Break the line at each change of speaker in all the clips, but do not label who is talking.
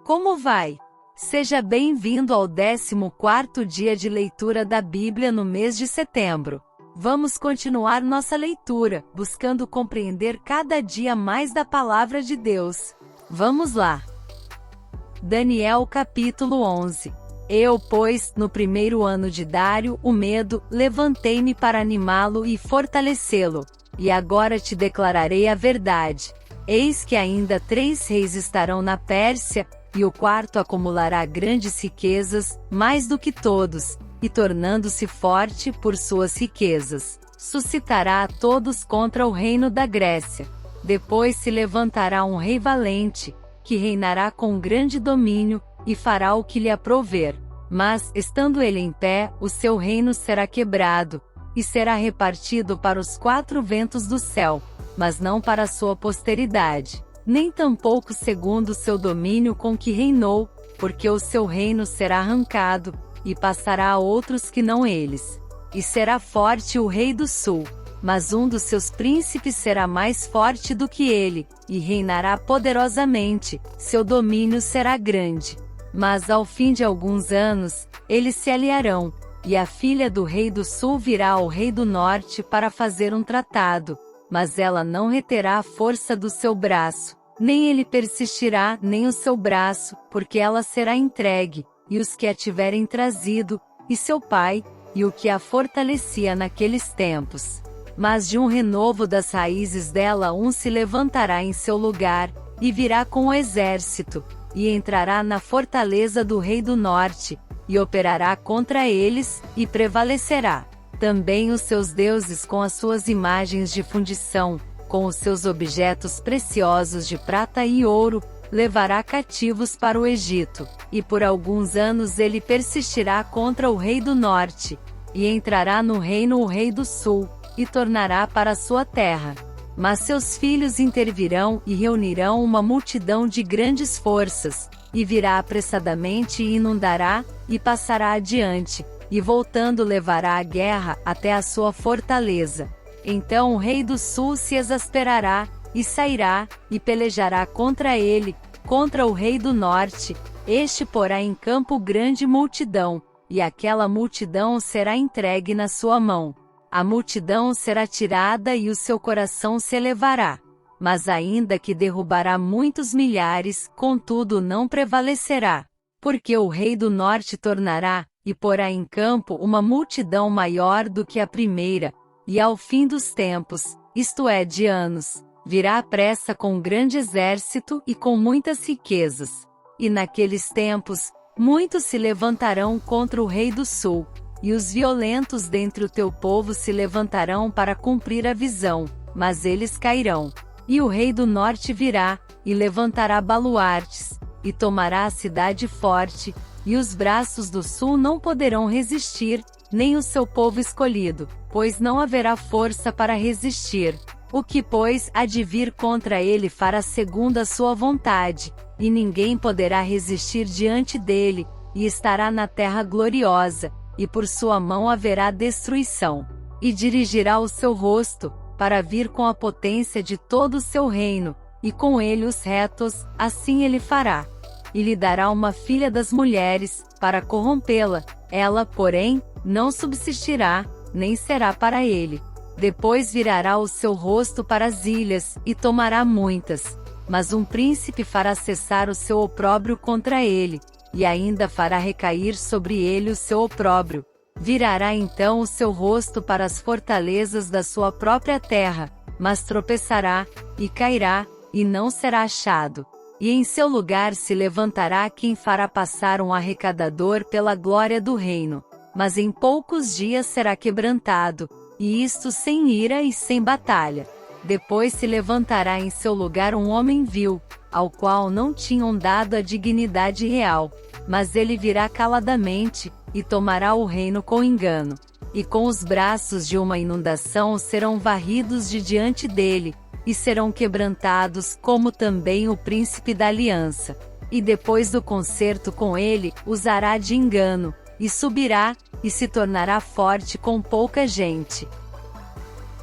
Como vai? Seja bem-vindo ao 14º dia de leitura da Bíblia no mês de setembro. Vamos continuar nossa leitura, buscando compreender cada dia mais da Palavra de Deus. Vamos lá! Daniel capítulo 11. Eu, pois, no primeiro ano de Dário, o Medo, levantei-me para animá-lo e fortalecê-lo. E agora te declararei a verdade. Eis que ainda 3 reis estarão na Pérsia, e o quarto acumulará grandes riquezas, mais do que todos, e tornando-se forte por suas riquezas, suscitará a todos contra o reino da Grécia. Depois se levantará um rei valente, que reinará com grande domínio, e fará o que lhe aprouver. Mas, estando ele em pé, o seu reino será quebrado, e será repartido para os 4 ventos do céu, mas não para a sua posteridade, nem tampouco segundo o seu domínio com que reinou, porque o seu reino será arrancado, e passará a outros que não eles. E será forte o rei do sul, mas um dos seus príncipes será mais forte do que ele, e reinará poderosamente, seu domínio será grande. Mas ao fim de alguns anos, eles se aliarão, e a filha do rei do sul virá ao rei do norte para fazer um tratado, mas ela não reterá a força do seu braço, nem ele persistirá, nem o seu braço, porque ela será entregue, e os que a tiverem trazido, e seu pai, e o que a fortalecia naqueles tempos. Mas de um renovo das raízes dela um se levantará em seu lugar, e virá com o exército, e entrará na fortaleza do rei do norte, e operará contra eles, e prevalecerá. Também os seus deuses com as suas imagens de fundição, com os seus objetos preciosos de prata e ouro, levará cativos para o Egito, e por alguns anos ele persistirá contra o rei do norte, e entrará no reino o rei do sul, e tornará para sua terra. Mas seus filhos intervirão e reunirão uma multidão de grandes forças, e virá apressadamente e inundará, e passará adiante, e voltando levará a guerra até a sua fortaleza. Então o rei do sul se exasperará, e sairá, e pelejará contra ele, contra o rei do norte. Este porá em campo grande multidão, e aquela multidão será entregue na sua mão. A multidão será tirada e o seu coração se elevará. Mas ainda que derrubará muitos milhares, contudo não prevalecerá. Porque o rei do norte tornará, e porá em campo uma multidão maior do que a primeira, e ao fim dos tempos, isto é de anos, virá à pressa com grande exército e com muitas riquezas. E naqueles tempos, muitos se levantarão contra o rei do sul, e os violentos dentre o teu povo se levantarão para cumprir a visão, mas eles cairão. E o rei do norte virá, e levantará baluartes, e tomará a cidade forte, e os braços do sul não poderão resistir, nem o seu povo escolhido, pois não haverá força para resistir. O que, pois, há de vir contra ele fará segundo a sua vontade, e ninguém poderá resistir diante dele, e estará na terra gloriosa, e por sua mão haverá destruição. E dirigirá o seu rosto, para vir com a potência de todo o seu reino, e com ele os retos, assim ele fará. E lhe dará uma filha das mulheres, para corrompê-la, ela, porém, não subsistirá, nem será para ele. Depois virará o seu rosto para as ilhas, e tomará muitas. Mas um príncipe fará cessar o seu opróbrio contra ele, e ainda fará recair sobre ele o seu opróbrio. Virará então o seu rosto para as fortalezas da sua própria terra, mas tropeçará, e cairá, e não será achado. E em seu lugar se levantará quem fará passar um arrecadador pela glória do reino, mas em poucos dias será quebrantado, e isto sem ira e sem batalha. Depois se levantará em seu lugar um homem vil, ao qual não tinham dado a dignidade real, mas ele virá caladamente, e tomará o reino com engano. E com os braços de uma inundação serão varridos de diante dele, e serão quebrantados, como também o príncipe da aliança. E depois do concerto com ele, usará de engano, e subirá, e se tornará forte com pouca gente.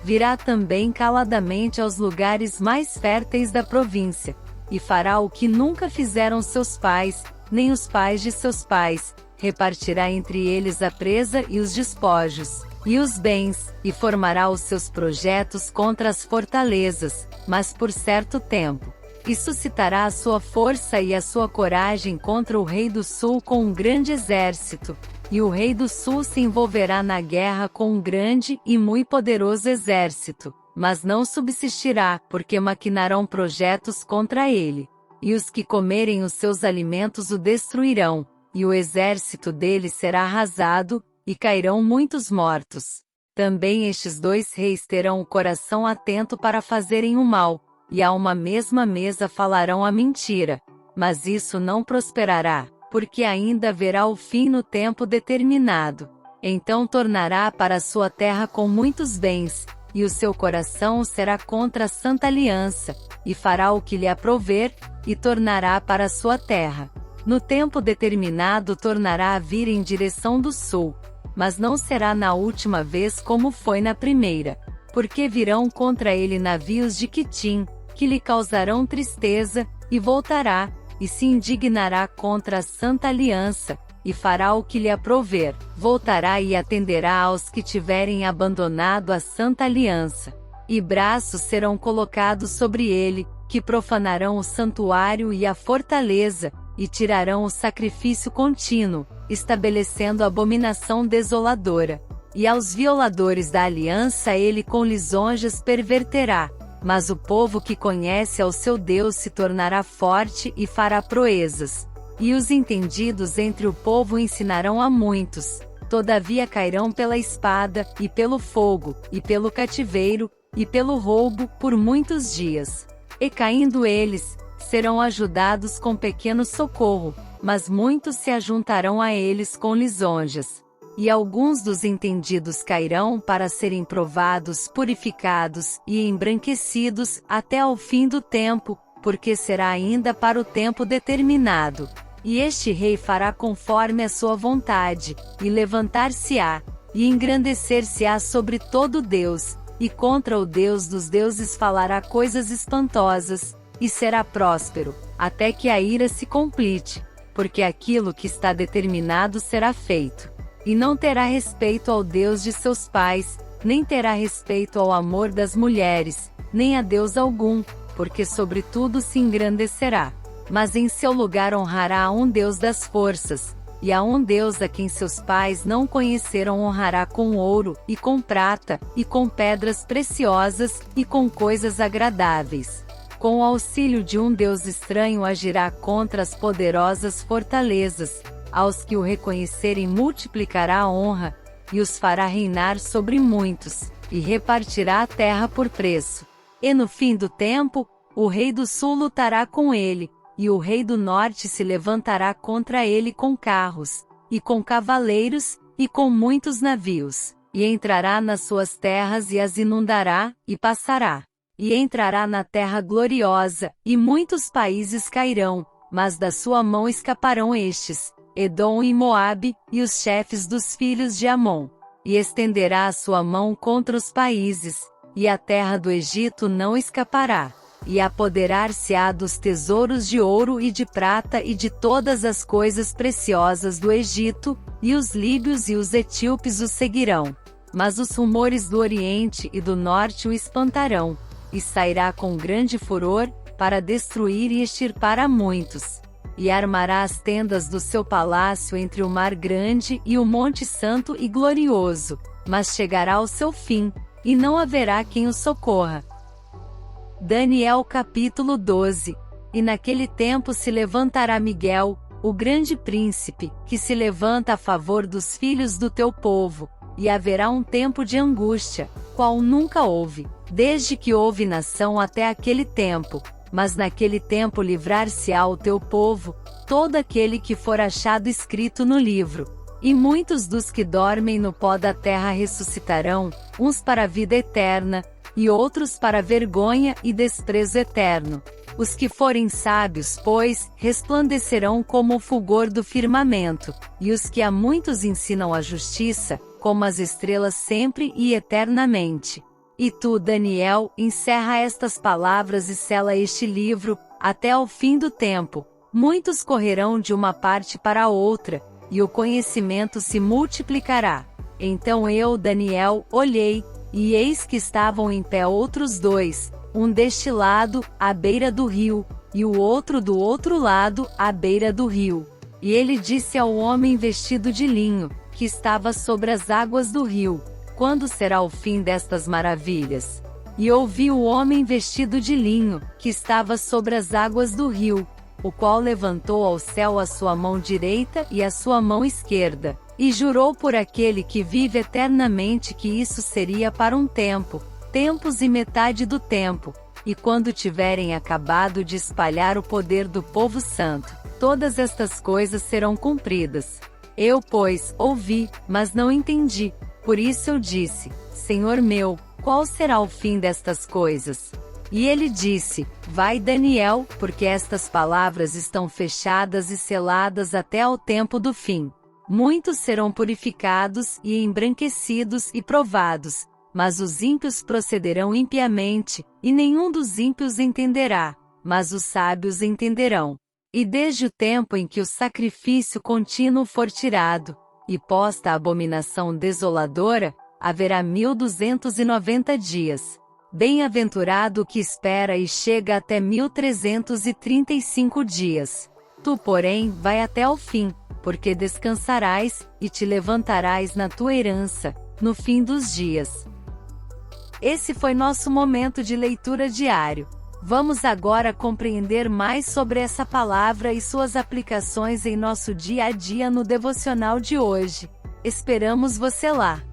Virá também caladamente aos lugares mais férteis da província, e fará o que nunca fizeram seus pais, nem os pais de seus pais, repartirá entre eles a presa e os despojos, e os bens, e formará os seus projetos contra as fortalezas, mas por certo tempo. E suscitará a sua força e a sua coragem contra o rei do sul com um grande exército, e o rei do sul se envolverá na guerra com um grande e muito poderoso exército, mas não subsistirá, porque maquinarão projetos contra ele. E os que comerem os seus alimentos o destruirão, e o exército dele será arrasado, e cairão muitos mortos. Também estes dois reis terão o coração atento para fazerem o mal, e a uma mesma mesa falarão a mentira. Mas isso não prosperará, porque ainda haverá o fim no tempo determinado. Então tornará para a sua terra com muitos bens, e o seu coração será contra a santa aliança, e fará o que lhe aprouver, e tornará para a sua terra. No tempo determinado tornará a vir em direção do sul, mas não será na última vez como foi na primeira, porque virão contra ele navios de Quitim, que lhe causarão tristeza, e voltará, e se indignará contra a santa aliança, e fará o que lhe aprouver, voltará e atenderá aos que tiverem abandonado a santa aliança. E braços serão colocados sobre ele, que profanarão o santuário e a fortaleza, e tirarão o sacrifício contínuo, estabelecendo abominação desoladora. E aos violadores da aliança ele com lisonjas perverterá. Mas o povo que conhece ao seu Deus se tornará forte e fará proezas. E os entendidos entre o povo ensinarão a muitos. Todavia cairão pela espada, e pelo fogo, e pelo cativeiro, e pelo roubo, por muitos dias. E caindo eles, serão ajudados com pequeno socorro, mas muitos se ajuntarão a eles com lisonjas. E alguns dos entendidos cairão para serem provados, purificados e embranquecidos até ao fim do tempo, porque será ainda para o tempo determinado. E este rei fará conforme a sua vontade, e levantar-se-á, e engrandecer-se-á sobre todo Deus, e contra o Deus dos deuses falará coisas espantosas, e será próspero, até que a ira se complete, porque aquilo que está determinado será feito. E não terá respeito ao Deus de seus pais, nem terá respeito ao amor das mulheres, nem a Deus algum, porque sobre tudo se engrandecerá. Mas em seu lugar honrará a um Deus das forças, e a um Deus a quem seus pais não conheceram honrará com ouro, e com prata, e com pedras preciosas, e com coisas agradáveis. Com o auxílio de um Deus estranho agirá contra as poderosas fortalezas. Aos que o reconhecerem multiplicará a honra, e os fará reinar sobre muitos, e repartirá a terra por preço. E no fim do tempo, o rei do sul lutará com ele, e o rei do norte se levantará contra ele com carros, e com cavaleiros, e com muitos navios, e entrará nas suas terras e as inundará, e passará. E entrará na terra gloriosa, e muitos países cairão, mas da sua mão escaparão estes, Edom e Moabe, e os chefes dos filhos de Amon. E estenderá a sua mão contra os países, e a terra do Egito não escapará. E apoderar-se-á dos tesouros de ouro e de prata e de todas as coisas preciosas do Egito, e os líbios e os etíopes o seguirão. Mas os rumores do Oriente e do Norte o espantarão, e sairá com grande furor, para destruir e extirpar a muitos. E armará as tendas do seu palácio entre o mar grande e o monte santo e glorioso, mas chegará ao seu fim, e não haverá quem o socorra. Daniel capítulo 12. E naquele tempo se levantará Miguel, o grande príncipe, que se levanta a favor dos filhos do teu povo, e haverá um tempo de angústia, qual nunca houve, desde que houve nação até aquele tempo. Mas naquele tempo livrar-se-á o teu povo, todo aquele que for achado escrito no livro. E muitos dos que dormem no pó da terra ressuscitarão, uns para a vida eterna, e outros para vergonha e desprezo eterno. Os que forem sábios, pois, resplandecerão como o fulgor do firmamento, e os que a muitos ensinam a justiça, como as estrelas sempre e eternamente. E tu, Daniel, encerra estas palavras e sela este livro, até ao fim do tempo. Muitos correrão de uma parte para a outra, e o conhecimento se multiplicará. Então eu, Daniel, olhei, e eis que estavam em pé outros dois, um deste lado, à beira do rio, e o outro do outro lado, à beira do rio. E ele disse ao homem vestido de linho, que estava sobre as águas do rio: quando será o fim destas maravilhas? E ouvi o homem vestido de linho, que estava sobre as águas do rio, o qual levantou ao céu a sua mão direita e a sua mão esquerda, e jurou por aquele que vive eternamente que isso seria para um tempo, tempos e metade do tempo, e quando tiverem acabado de espalhar o poder do povo santo, todas estas coisas serão cumpridas. Eu, pois, ouvi, mas não entendi. Por isso eu disse: Senhor meu, qual será o fim destas coisas? E ele disse: Vai, Daniel, porque estas palavras estão fechadas e seladas até ao tempo do fim. Muitos serão purificados e embranquecidos e provados, mas os ímpios procederão impiamente, e nenhum dos ímpios entenderá, mas os sábios entenderão. E desde o tempo em que o sacrifício contínuo for tirado, e posta a abominação desoladora, haverá 1290 dias. Bem-aventurado o que espera e chega até 1335 dias. Tu, porém, vai até o fim, porque descansarás, e te levantarás na tua herança, no fim dos dias. Esse foi nosso momento de leitura diário. Vamos agora compreender mais sobre essa palavra e suas aplicações em nosso dia a dia no devocional de hoje. Esperamos você lá!